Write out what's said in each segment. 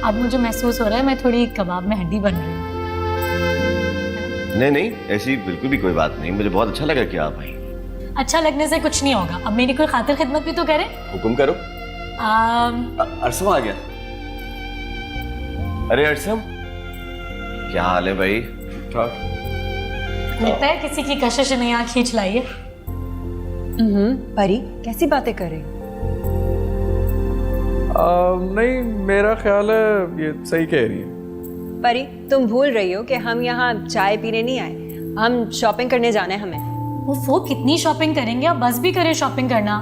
अब मुझे महसूस हो रहा है मैं थोड़ी कबाब में हड्डी बन रही हूँ। नहीं नहीं, ऐसी बिल्कुल भी कोई बात नहीं। मुझे बहुत अच्छा लगा कि आप आई। अच्छा लगने से कुछ नहीं होगा, अब मेरी कोई खातिर खिदमत भी तो करे। हुक्म करो। अरसम आ गया। अरे अरसम, क्या हाल है भाई? ठीक ठाक? लगता है किसी की कशिश ने यहाँ खींच लाई है। परी कैसी बातें कर रही हो? नहीं, मेरा ख्याल है ये सही कह रही है। परी तुम भूल रही हो कि हम यहाँ चाय पीने नहीं आए, हम शॉपिंग करने जाना है हमें। वो कितनी शॉपिंग करेंगे, आप बस भी करें शॉपिंग करना।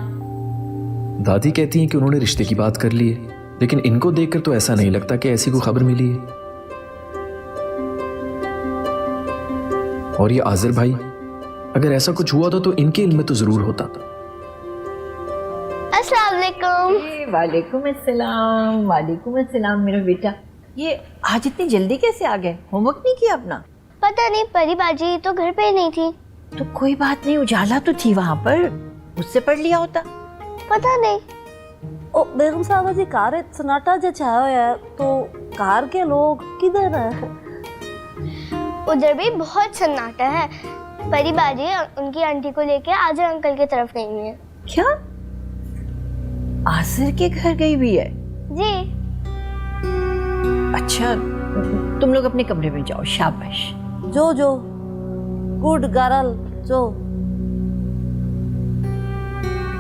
दादी कहती हैं कि उन्होंने रिश्ते की बात कर ली है, लेकिन इनको देखकर तो ऐसा नहीं लगता कि ऐसी कोई खबर मिली है। और ये आज़र भाई, अगर ऐसा कुछ हुआ था तो इनके इल्म में तो जरूर होता था। अस्सलाम वालेकुम। वालेकुम अस्सलाम। वालेकुम अस्सलाम मेरा बेटा। ये आज इतनी जल्दी कैसे आ गए? होमवर्क नहीं किया अपना? पता नहीं, परी बाजी तो घर पे नहीं थी। तो कोई बात नहीं, उजाला तो थी वहाँ पर, उससे पढ़ लिया होता। पता नहीं। ओ बेगम साहब जी, कार सन्नाटा जो छाया है तो कार के लोग किधर है? उधर भी बहुत सन्नाटा है। परी बाजी उनकी आंटी को लेके आजर अंकल की तरफ गई है। क्या आसिर के घर गई हुई है? जी। अच्छा, तुम लोग अपने कमरे में जाओ। शाबाश। जो जो गुड गर्ल जो।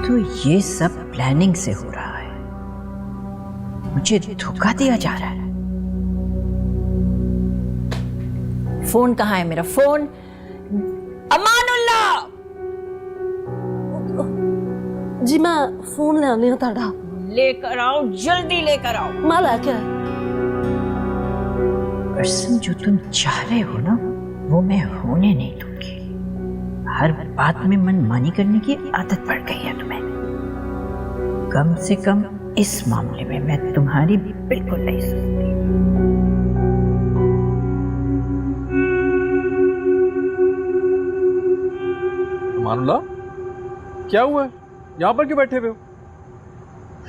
तो ये सब प्लानिंग से हो रहा है, मुझे धोखा दिया जा रहा है। फोन कहाँ है मेरा? फोन। अमानुल्लाह जी मैं फोन ले आनी ताड़ा। लेकर आओ, जल्दी लेकर आओ। मैं लेके अरसम, जो तुम चाह रहे हो ना वो मैं होने नहीं दूंगी। हर बात में मनमानी करने की आदत पड़ गई है तुम्हें। कम से कम इस मामले में मैं तुम्हारी बिल्कुल नहीं सुनती। मानुल्लाह, क्या हुआ है? यहाँ पर क्यों बैठे हुए हो?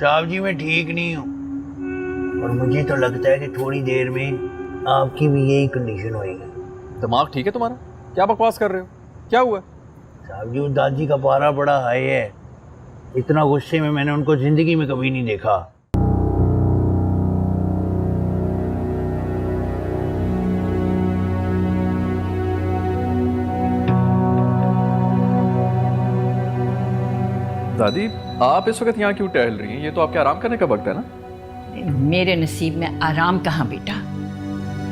साहब जी, मैं ठीक नहीं हूँ और मुझे तो लगता है कि थोड़ी देर में आपकी भी यही कंडीशन होएगी। दिमाग ठीक है तुम्हारा? क्या बकवास कर रहे हो? क्या हुआ? साहब जी, उस दादी का पारा बड़ा हाई है। इतना गुस्से में मैंने उनको जिंदगी में कभी नहीं देखा। दादी, आप इस वक्त यहाँ क्यों टहल रही हैं? ये तो आपके आराम करने का वक्त है ना। मेरे नसीब में आराम कहाँ बेटा।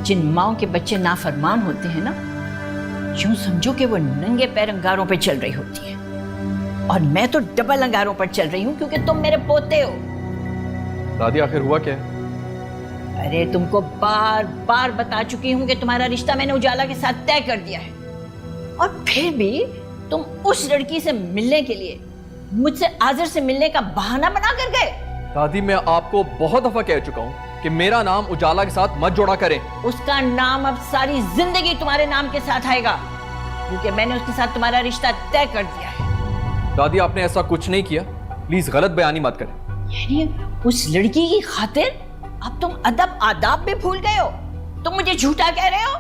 जिन माओं के बच्चे नाफरमान होते हैं ना, यूं समझो कि वो नंगे पैर अंगारों पे चल रही होती है। और मैं तो डबल अंगारों पर चल रही हूँ क्योंकि तुम मेरे पोते हो। दादी, आखिर हुआ क्या है? अरे तुमको बार बार बता चुकी हूँ कि तुम्हारा रिश्ता मैंने उजाला के साथ तय कर दिया है, और फिर भी तुम उस लड़की से मिलने के लिए मुझसे आज़र से मिलने का बहाना बना कर गए। दादी, मैं आपको बहुत दफा कह चुका हूँ कि मेरा नाम उजाला के साथ मत जोड़ा करें। उसका नाम अब सारी जिंदगी तुम्हारे नाम के साथ आएगा क्योंकि मैंने उसके साथ तुम्हारा रिश्ता तय कर दिया है। दादी, आपने ऐसा कुछ नहीं किया, प्लीज गलत बयानी मत करें। यानी उस लड़की की खातिर अब तुम अदब आदाब भी भूल गए हो? तुम मुझे झूठा कह रहे हो?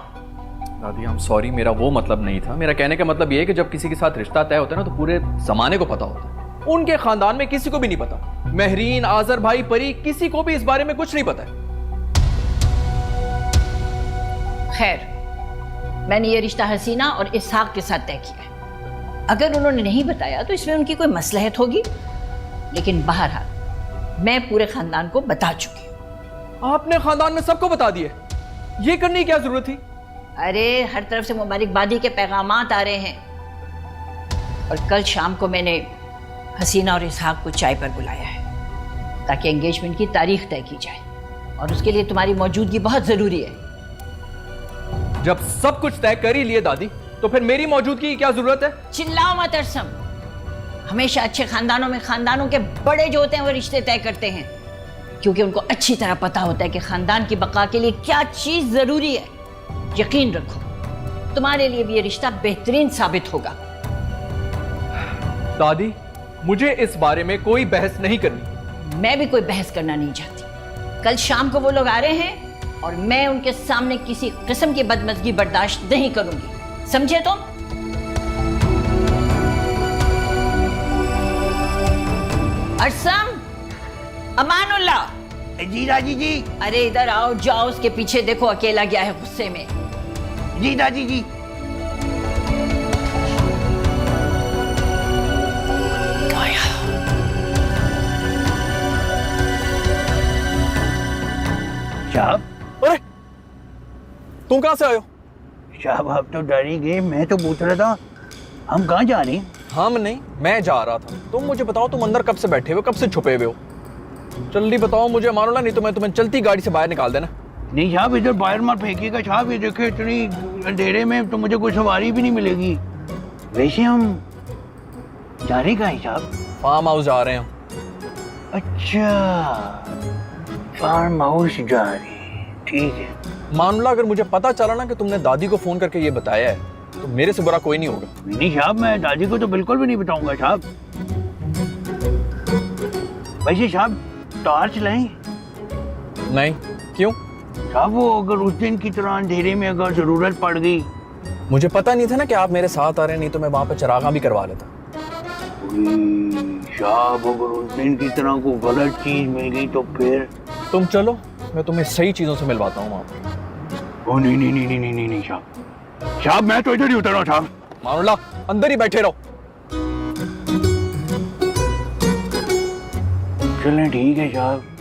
दादी, आई एम सॉरी, मेरा वो मतलब नहीं था। मेरा कहने का मतलब ये है कि जब किसी के साथ रिश्ता तय होता है ना तो पूरे जमाने को पता होता है। उनके खानदान में किसी को भी नहीं पता। महरीन, आज़र भाई, परी, किसी को भी इस बारे में कुछ नहीं पता है। खैर, मैंने ये रिश्ता हसीना और इसहाक के साथ तय किया है। अगर उन्होंने नहीं बताया तो इसमें उनकी कोई मसलहत होगी, लेकिन बहरहाल मैं पूरे खानदान को बता चुकी हूँ। आपने खानदान में सबको बता दिए? ये करने की क्या जरूरत थी? अरे हर तरफ से मुबारकबादी के पैगामात आ रहे हैं, और कल शाम को मैंने हसीना और इसहाक को चाय पर बुलाया है ताकि एंगेजमेंट की तारीख तय की जाए, और उसके लिए तुम्हारी मौजूदगी बहुत जरूरी है। जब सब कुछ तय कर ही लिए दादी, तो फिर मेरी मौजूदगी की क्या जरूरत है? चिल्लाओ मत अरसम। हमेशा अच्छे खानदानों में खानदानों के बड़े जो होते हैं वो रिश्ते तय करते हैं, क्योंकि उनको अच्छी तरह पता होता है कि खानदान की बका के लिए क्या चीज जरूरी है। यकीन रखो, तुम्हारे लिए भी ये रिश्ता बेहतरीन साबित होगा। दादी, मुझे इस बारे में कोई बहस नहीं करनी। मैं भी कोई बहस करना नहीं चाहती। कल शाम को वो लोग आ रहे हैं और मैं उनके सामने किसी किस्म की बदमज़गी बर्दाश्त नहीं करूंगी, समझे तुम? अरसम, अमानुल्लाह, जी दादी जी। अरे इधर आओ, जाओ उसके पीछे देखो, अकेला गया है गुस्से में। जी दादी जी। साहब, अरे तुम कहां से आए हो? साहब आप तो डर ही गए, मैं तो पूछ रहा था हम कहाँ जा रहे हैं। हम नहीं, मैं जा रहा था। तुम मुझे बताओ, तुम अंदर कब से बैठे हुए, कब से छुपे हुए हो? जल्दी बताओ मुझे अमानुल्लाह, नहीं तो मैं तुम्हें चलती गाड़ी से बाहर निकाल देना। नहीं साहब, इधर बाहर मत फेंकिएगा साहब, ये देखिए इतनी अंधेरे में तो मुझे कोई सवारी भी नहीं मिलेगी। वैसे हम जा रहे कहाँ हैं साहब? फार्म हाउस जा रहे हैं। अच्छा, फार्म हाउस जा रहे हैं, ठीक है। अमानुल्लाह, अगर मुझे पता चला ना कि तुमने दादी को फोन करके ये बताया है तो मेरे से बुरा कोई नहीं होगा। नहीं साहब, मैं दादी को तो बिल्कुल भी नहीं बताऊंगा साहब। वैसे साहब टॉर्च लाएं? नहीं, क्यों? साहब वो अगर उस दिन की तरह अंधेरे में अगर जरूरत पड़ गई। मुझे पता नहीं था ना कि आप मेरे साथ आ रहे हैं, नहीं तो मैं वहां पर चरागा भी करवा लेता। साहब अगर उस दिन की तरह को गलत चीज मिल गई तो फिर? तुम चलो, मैं तुम्हें सही चीजों से मिलवाता हूँ वहां पर। ओ नहीं नहीं नहीं नहीं नहीं नहीं साहब, साहब मैं तो इधर ही उतर रहा हूँ साहब। अमानुल्लाह, अंदर ही बैठे रहो। चलें ठीक है साहब।